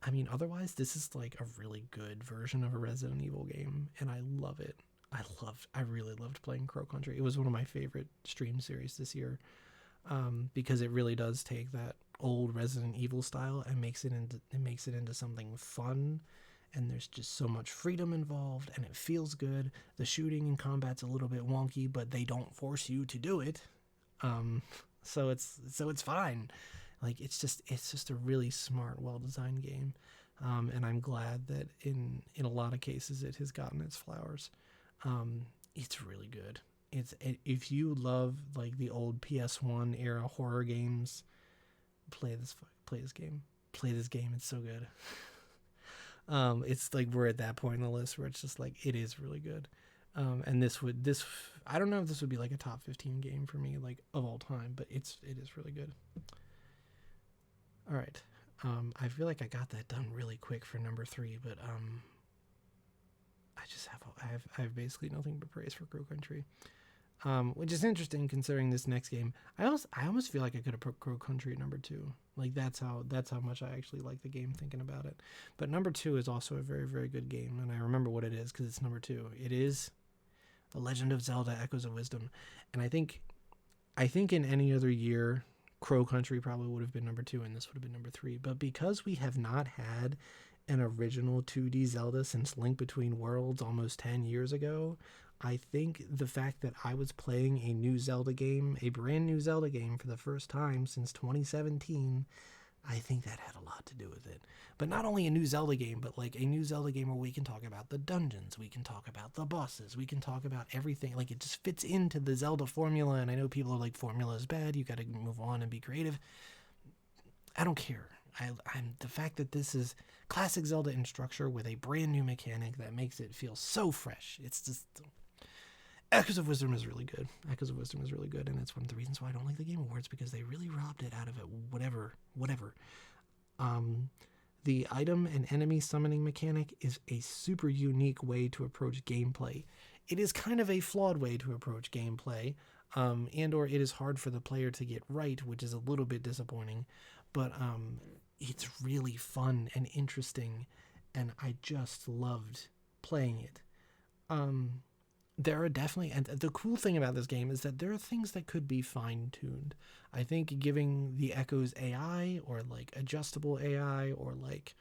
I mean, otherwise, this is like a really good version of a Resident Evil game, and I love it. I really loved playing Crow Country. It was one of my favorite stream series this year. because it really does take that old Resident Evil style and makes it into something fun. And there's just so much freedom involved, and it feels good. The shooting and combat's a little bit wonky, but they don't force you to do it. Um, so it's fine. Like it's just a really smart, well designed game, and I'm glad that in a lot of cases it has gotten its flowers. It's really good. If you love like the old PS1 era horror games, play this game. Play this game. It's so good. It's like we're at that point in the list where it's just like it is really good. And this I don't know if this would be like a top 15 game for me like of all time, but it is really good. All right. I feel like I got that done really quick for number 3, but I have basically nothing but praise for Crow Country. Which is interesting considering this next game. I almost feel like I could have put Crow Country at number 2. Like that's how much I actually like the game thinking about it. But number 2 is also a very, very good game, and I remember what it is because it's number 2. It is The Legend of Zelda: Echoes of Wisdom, and I think in any other year, Crow Country probably would have been number 2, and this would have been number 3. But because we have not had an original 2D Zelda since Link Between Worlds almost 10 years ago, I think the fact that I was playing a new Zelda game, a brand new Zelda game for the first time since 2017, I think that had a lot to do with it. But not only a new Zelda game, but like a new Zelda game where we can talk about the dungeons, we can talk about the bosses, we can talk about everything. Like it just fits into the Zelda formula, and I know people are like, formula is bad, you gotta move on and be creative. I don't care. I'm the fact that this is classic Zelda in structure with a brand new mechanic that makes it feel so fresh. It's just Echoes of Wisdom is really good. Echoes of Wisdom is really good, and it's one of the reasons why I don't like the Game Awards, because they really robbed it out of it. Whatever. The item and enemy summoning mechanic is a super unique way to approach gameplay. It is kind of a flawed way to approach gameplay, and or it is hard for the player to get right, which is a little bit disappointing. But it's really fun and interesting, and I just loved playing it. There are definitely, and the cool thing about this game is that there are things that could be fine-tuned. I think giving the Echoes AI, or like adjustable AI, or like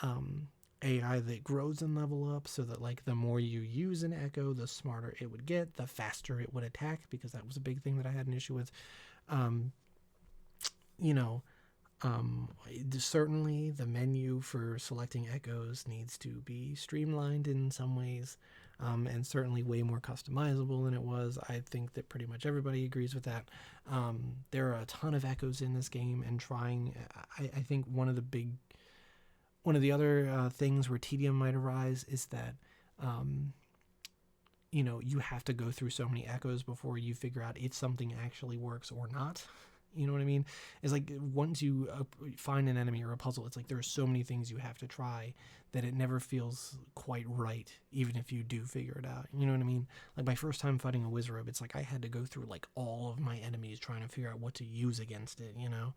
AI that grows and level up, so that like the more you use an Echo, the smarter it would get, the faster it would attack, because that was a big thing that I had an issue with. You know, certainly the menu for selecting Echoes needs to be streamlined in some ways, and certainly way more customizable than it was. I think that pretty much everybody agrees with that. There are a ton of Echoes in this game, and I think one of the other things where tedium might arise is that you have to go through so many Echoes before you figure out if something actually works or not. You know what I mean? It's like once you find an enemy or a puzzle, it's like there are so many things you have to try that it never feels quite right, even if you do figure it out. You know what I mean? Like my first time fighting a Wizrobe, it's like I had to go through like all of my enemies trying to figure out what to use against it, you know?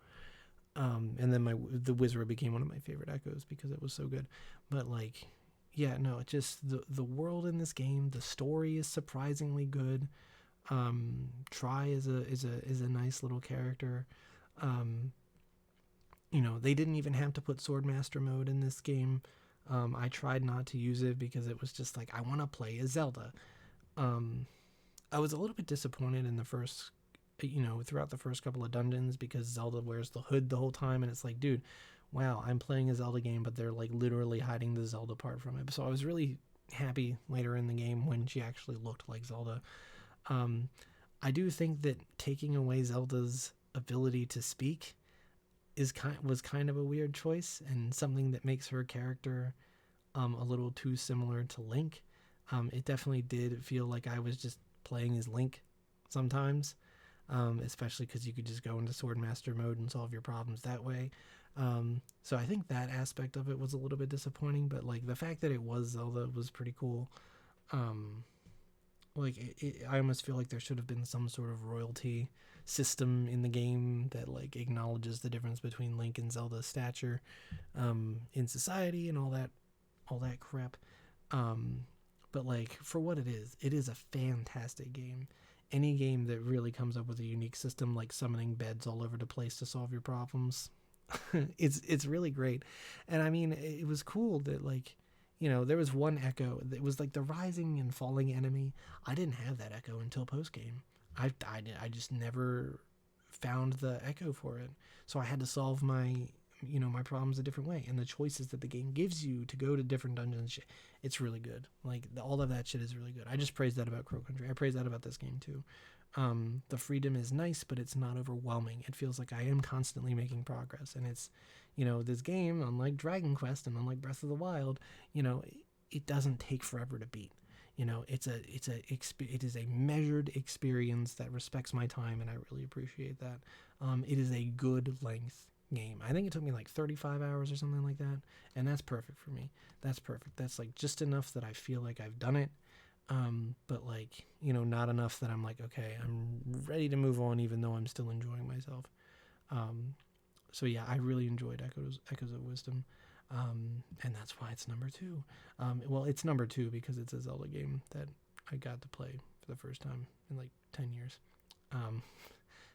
And then the Wizrobe became one of my favorite Echoes because it was so good. But like, yeah, no, it just, the world in this game, the story is surprisingly good. Try is a nice little character. They didn't even have to put Swordmaster mode in this game. I tried not to use it because it was just like, I want to play as Zelda. I was a little bit disappointed in the first, throughout the first couple of dungeons, because Zelda wears the hood the whole time, and it's like, dude, wow, I'm playing a Zelda game, but they're like literally hiding the Zelda part from it. So I was really happy later in the game when she actually looked like Zelda. I do think that taking away Zelda's ability to speak was kind of a weird choice, and something that makes her character a little too similar to Link. It definitely did feel like I was just playing as Link sometimes, especially because you could just go into Swordmaster mode and solve your problems that way. So I think that aspect of it was a little bit disappointing, but like the fact that it was Zelda was pretty cool. I almost feel like there should have been some sort of royalty system in the game that like acknowledges the difference between Link and Zelda's stature in society and all that crap. But like, for what it is a fantastic game. any game that really comes up with a unique system like summoning beds all over the place to solve your problems, it's really great. And I mean, it was cool that like, there was one echo that was like the rising and falling enemy. I didn't have that echo until post game. I just never found the echo for it, so I had to solve my problems a different way. And the choices that the game gives you to go to different dungeons, it's really good. Like all of that shit is really good. I just praise that about Crow Country. I praise that about this game too. The freedom is nice, but it's not overwhelming. It feels like I am constantly making progress, and it's, this game, unlike Dragon Quest and unlike Breath of the Wild, it doesn't take forever to beat. It is a measured experience that respects my time, and I really appreciate that. It is a good length game. I think it took me like 35 hours or something like that, and that's perfect for me. That's perfect. That's like just enough that I feel like I've done it, but like, not enough that I'm like, okay, I'm ready to move on, even though I'm still enjoying myself. So yeah, I really enjoyed Echoes of Wisdom, and that's why it's number two. Well, it's number two because it's a Zelda game that I got to play for the first time in like 10 years.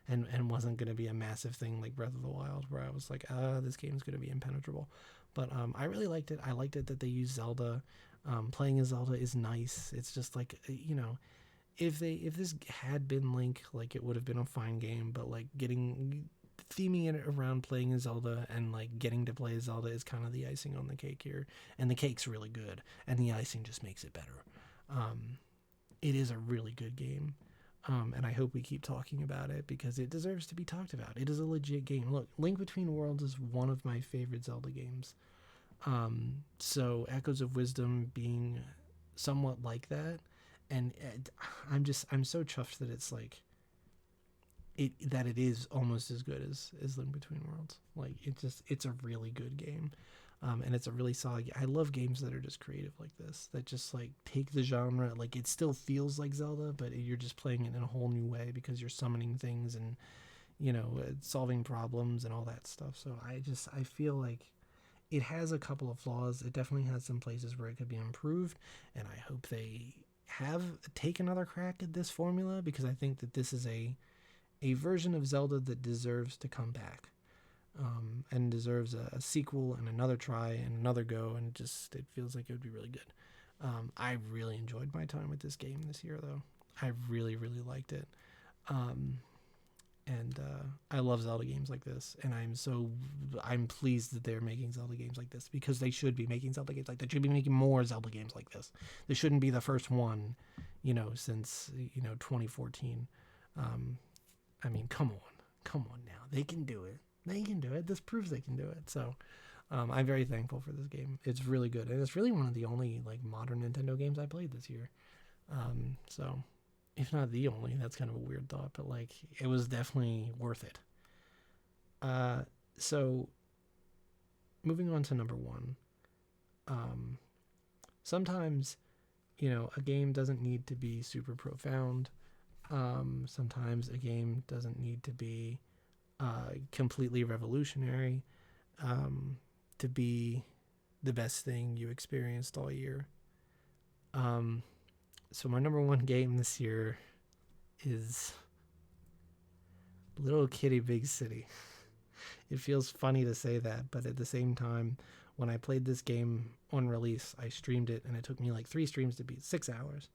And wasn't going to be a massive thing like Breath of the Wild, where I was like, this game's going to be impenetrable. But I really liked it. I liked it that they used Zelda. Playing as Zelda is nice. It's just like, if this had been Link, like it would have been a fine game. But like theming it around playing as Zelda and like getting to play as Zelda is kind of the icing on the cake here. And the cake's really good, and the icing just makes it better. It is a really good game. And I hope we keep talking about it because it deserves to be talked about. It is a legit game. Look, Link Between Worlds is one of my favorite Zelda games. So Echoes of Wisdom being somewhat like that, and I'm so chuffed that it's like it is almost as good as Link Between Worlds. Like it's a really good game. And it's a really solid. I love games that are just creative like this, that just like take the genre, like it still feels like Zelda, but you're just playing it in a whole new way because you're summoning things and solving problems and all that stuff. So I feel like it has a couple of flaws. It definitely has some places where it could be improved, and I hope they take another crack at this formula, because I think that this is a version of Zelda that deserves to come back. And deserves a sequel and another try and another go, and it feels like it would be really good. I really enjoyed my time with this game this year, though. I really, really liked it. And I love Zelda games like this, and I'm pleased that they're making Zelda games like this, because they should be making Zelda games like that. They should be making more Zelda games like this. This shouldn't be the first one, since 2014. I mean, come on now. They can do it. They can do it. This proves they can do it. So I'm very thankful for this game. It's really good, and it's really one of the only like modern Nintendo games I played this year. So if not the only, that's kind of a weird thought, but like it was definitely worth it. So moving on to number one. Sometimes a game doesn't need to be super profound. Sometimes a game doesn't need to be completely revolutionary to be the best thing you experienced all year. So my number one game this year is Little Kitty Big City. It feels funny to say that, but at the same time, when I played this game on release, I streamed it, and it took me like 3 streams to beat 6 hours,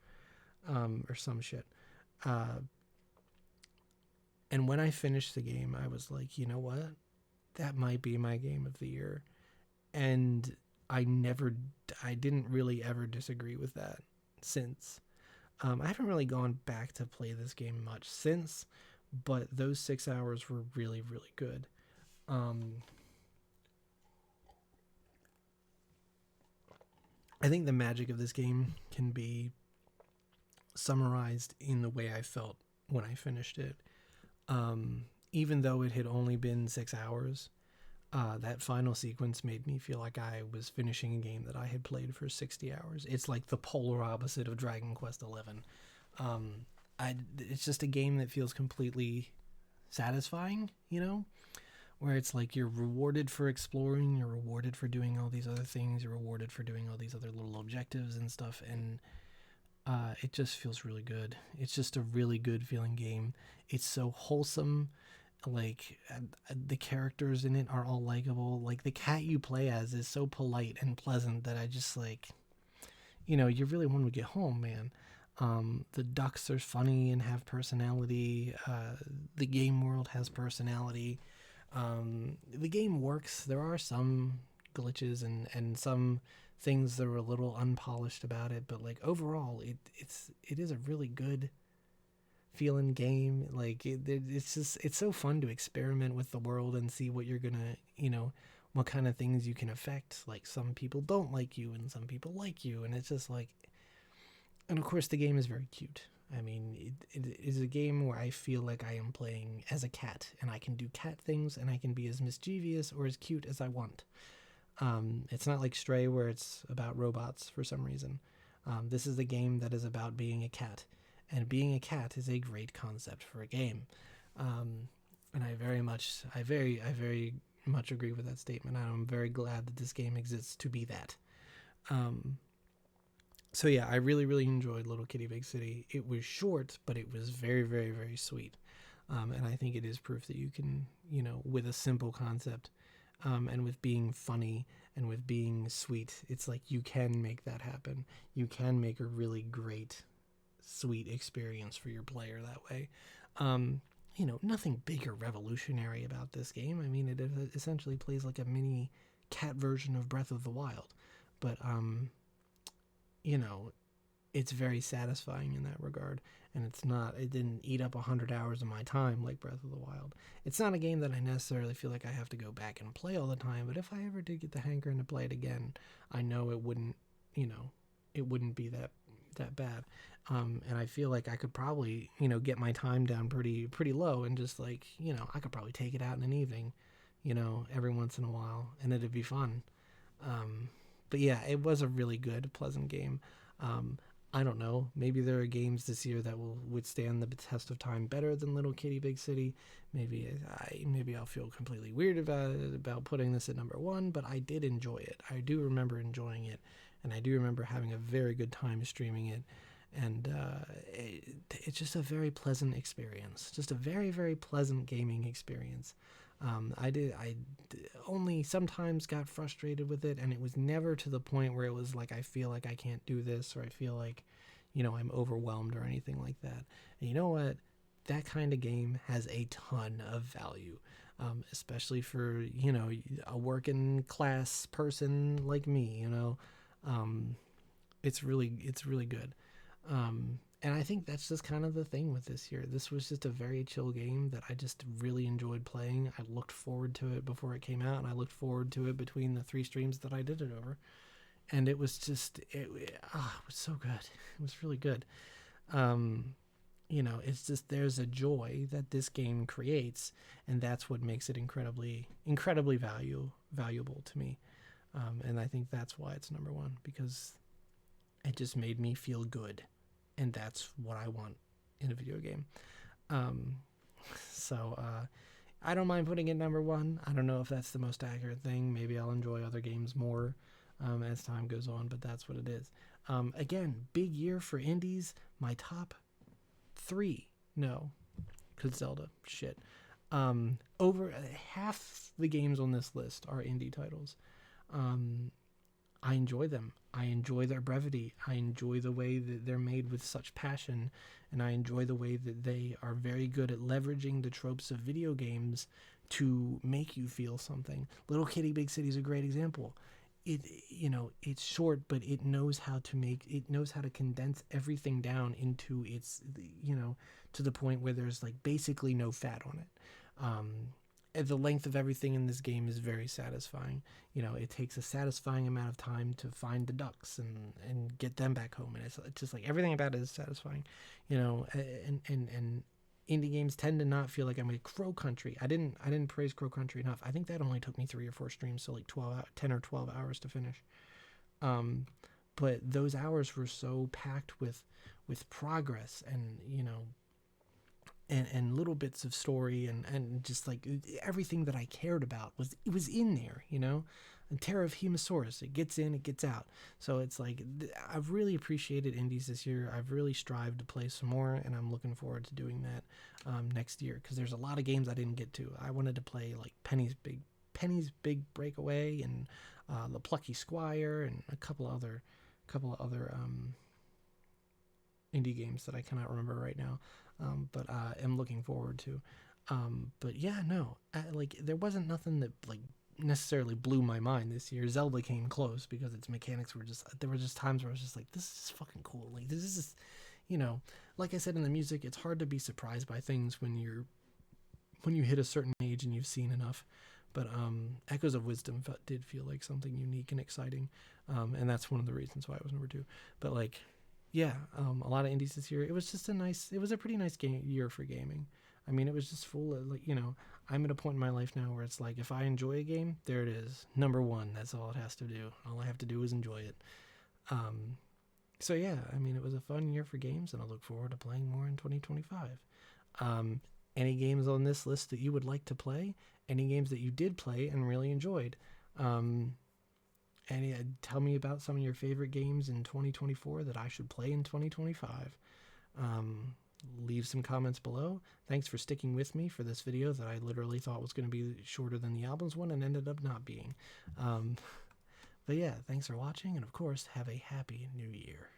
or some shit. And when I finished the game, I was like, you know what? That might be my game of the year. And I didn't really ever disagree with that since. I haven't really gone back to play this game much since, but those 6 hours were really, really good. I think the magic of this game can be summarized in the way I felt when I finished it. Even though it had only been 6 hours, that final sequence made me feel like I was finishing a game that I had played for 60 hours. It's like the polar opposite of Dragon Quest XI. It's just a game that feels completely satisfying, where it's like you're rewarded for exploring, you're rewarded for doing all these other things, you're rewarded for doing all these other little objectives and stuff, and It just feels really good. It's just a really good feeling game. It's so wholesome. Like the characters in it are all likable. Like the cat you play as is so polite and pleasant that I just like, you really want to get home, man. The ducks are funny and have personality. The game world has personality. The game works. There are some glitches and some things that are a little unpolished about it, but like overall, it is a really good feeling game. Like it's so fun to experiment with the world and see what you're gonna what kind of things you can affect. Like some people don't like you and some people like you, and it's just like, and of course the game is very cute. I mean, it is a game where I feel like I am playing as a cat, and I can do cat things, and I can be as mischievous or as cute as I want. It's not like Stray where it's about robots for some reason. This is a game that is about being a cat, and being a cat is a great concept for a game. And I very much agree with that statement. I'm very glad that this game exists to be that. Um, so yeah, I really, really enjoyed Little Kitty Big City. It was short, but it was very, very, very sweet. And I think it is proof that you can, with a simple concept, and with being funny and with being sweet, it's like you can make that happen. You can make a really great, sweet experience for your player that way. Nothing big or revolutionary about this game. I mean, it essentially plays like a mini cat version of Breath of the Wild, but you know, it's very satisfying in that regard, and it didn't eat up 100 hours of my time like Breath of the Wild. It's not a game that I necessarily feel like I have to go back and play all the time, but if I ever did get the hankering to play it again, I know it wouldn't be that bad. And I feel like I could probably get my time down pretty low, and just like I could probably take it out in an evening, every once in a while, and it'd be fun. But yeah, it was a really good, pleasant game. I don't know. Maybe there are games this year that will withstand the test of time better than Little Kitty Big City. Maybe I'll feel completely weird about putting this at number one, but I did enjoy it. I do remember enjoying it, and I do remember having a very good time streaming it. And it's just a very pleasant experience. Just a very, very pleasant gaming experience. I only sometimes got frustrated with it, and it was never to the point where it was like I feel like I can't do this, or I feel like I'm overwhelmed or anything like that. And you know what? That kind of game has a ton of value, especially for a working class person like me. It's really good. And I think that's just kind of the thing with this year. This was just a very chill game that I just really enjoyed playing. I looked forward to it before it came out, and I looked forward to it between the 3 streams that I did it over. And it was just, it was so good. It was really good. It's just, there's a joy that this game creates, and that's what makes it incredibly, incredibly valuable to me. And I think that's why it's number one, because it just made me feel good, and that's what I want in a video game. So I don't mind putting it number one. I don't know if that's the most accurate thing. Maybe I'll enjoy other games more as time goes on, but that's what it is. Again, big year for indies. My top 3, no, because Zelda, shit. Over half the games on this list are indie titles. I enjoy them. I enjoy their brevity. I enjoy the way that they're made with such passion, and I enjoy the way that they are very good at leveraging the tropes of video games to make you feel something. Little Kitty Big City is a great example. It's short, but it knows how to condense everything down into to the point where there's like basically no fat on it. The length of everything in this game is very satisfying. It takes a satisfying amount of time to find the ducks and get them back home, and it's just like everything about it is satisfying. And indie games tend to not feel like I'm a Crow Country. I didn't praise Crow Country enough. I think that only took me 3 or 4 streams, so like 10 or 12 hours to finish. But those hours were so packed with progress and and little bits of story and just like everything that I cared about was in there, you know. And Terror of Hemosaurus, it gets in, it gets out. So it's like I've really appreciated indies this year. I've really strived to play some more, and I'm looking forward to doing that next year, because there's a lot of games I didn't get to. I wanted to play like Penny's Big Breakaway and The Plucky Squire and a couple of other indie games that I cannot remember right now, but am looking forward to. But yeah, no, like there wasn't nothing that like necessarily blew my mind this year. Zelda came close because its mechanics were just, there were just times where I was just like, this is fucking cool. Like this is, you know, like I said in the music, it's hard to be surprised by things when you hit a certain age and you've seen enough. But Echoes of Wisdom did feel like something unique and exciting, and that's one of the reasons why it was number 2. But like, yeah, a lot of indies this year. It was just it was a pretty nice year for gaming. I mean, it was just full of, like, you know, I'm at a point in my life now where it's like, if I enjoy a game, there it is. Number 1, that's all it has to do. All I have to do is enjoy it. So yeah, I mean, it was a fun year for games, and I look forward to playing more in 2025. Any games on this list that you would like to play? Any games that you did play and really enjoyed? Tell me about some of your favorite games in 2024 that I should play in 2025. Leave some comments below. Thanks for sticking with me for this video that I literally thought was going to be shorter than the albums one and ended up not being. But yeah, thanks for watching, and of course, have a happy new year.